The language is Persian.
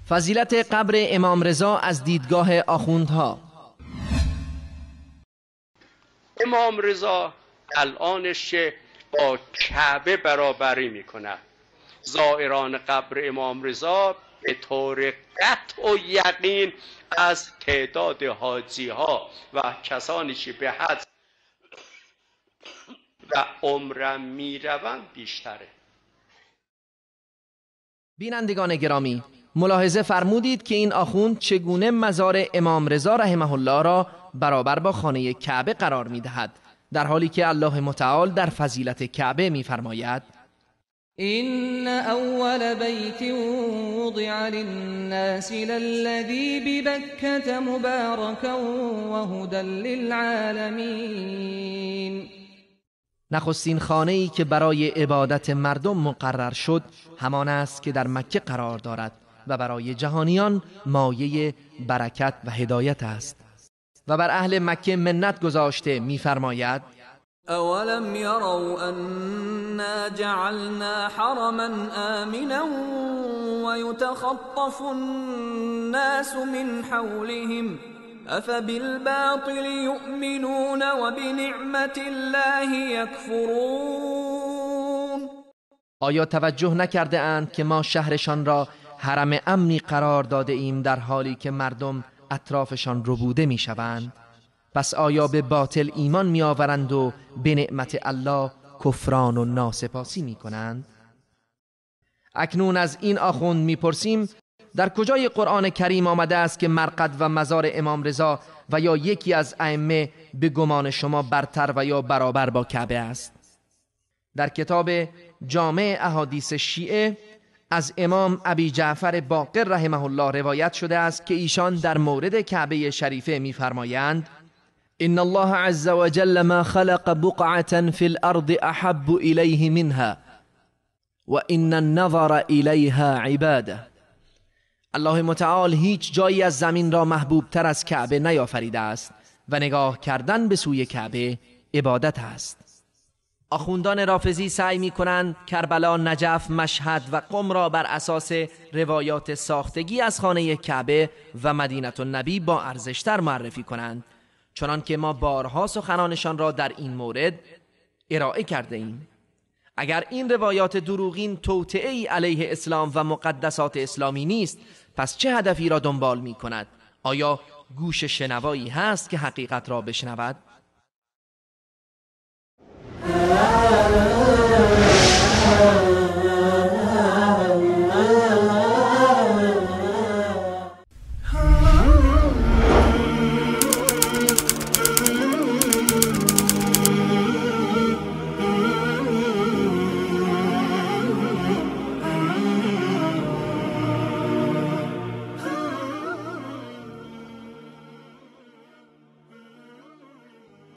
فضیلت قبر امام رضا از دیدگاه آخوندها. امام رضا الانش که با کعبه برابری میکنه، زائران قبر امام رضا به طور قطع و یقین از تعداد حاجی ها و کسانی که به حج و عمره میروند بیشتره. بینندگان گرامی، ملاحظه فرمودید که این آخوند چگونه مزار امام رضا رحمه الله را برابر با خانه کعبه قرار میدهد، در حالی که الله متعال در فضیلت کعبه میفرماید: إن أول بيت وضع للناس للذي ببكة مباركا وهدى للعالمين. نخستین خانه‌ای که برای عبادت مردم مقرر شد همان است که در مکه قرار دارد و برای جهانیان مایه برکت و هدایت است. و بر اهل مکه منت گذاشته می‌فرماید: أولم يروا أنا جعلنا حرما آمنا ويتخطف الناس من حولهم أفبالباطل يؤمنون وبنعمة الله يكفرون. آیا توجه نکرده اند که ما شهرشان را حرم امنی قرار داده ایم در حالی که مردم اطرافشان ربوده می شوند؟ پس آیا به باطل ایمان می آورند و به نعمت الله کفران و ناسپاسی می کنند؟ اکنون از این آخوند می پرسیم در کجای قرآن کریم آمده است که مرقد و مزار امام رضا و یا یکی از ائمه به گمان شما برتر و یا برابر با کعبه است؟ در کتاب جامع احادیث شیعه از امام ابی جعفر باقر رحمه الله روایت شده است که ایشان در مورد کعبه شریفه می‌فرمایند: ان الله عز وجل ما خلق بقعة في الارض احب الیه منها و ان النظر الیها عباده. الله متعال هیچ جایی از زمین را محبوب تر از کعبه نیافریده است و نگاه کردن به سوی کعبه عبادت است. آخوندان رافضی سعی می کنند کربلا، نجف، مشهد و قم را بر اساس روایات ساختگی از خانه کعبه و مدینه النبی با ارزشتر معرفی کنند، چنان که ما بارها سخنانشان را در این مورد ارائه کرده ایم. اگر این روایات دروغین توطئه‌ای علیه اسلام و مقدسات اسلامی نیست، پس چه هدفی را دنبال می کند؟ آیا گوش شنوایی هست که حقیقت را بشنود؟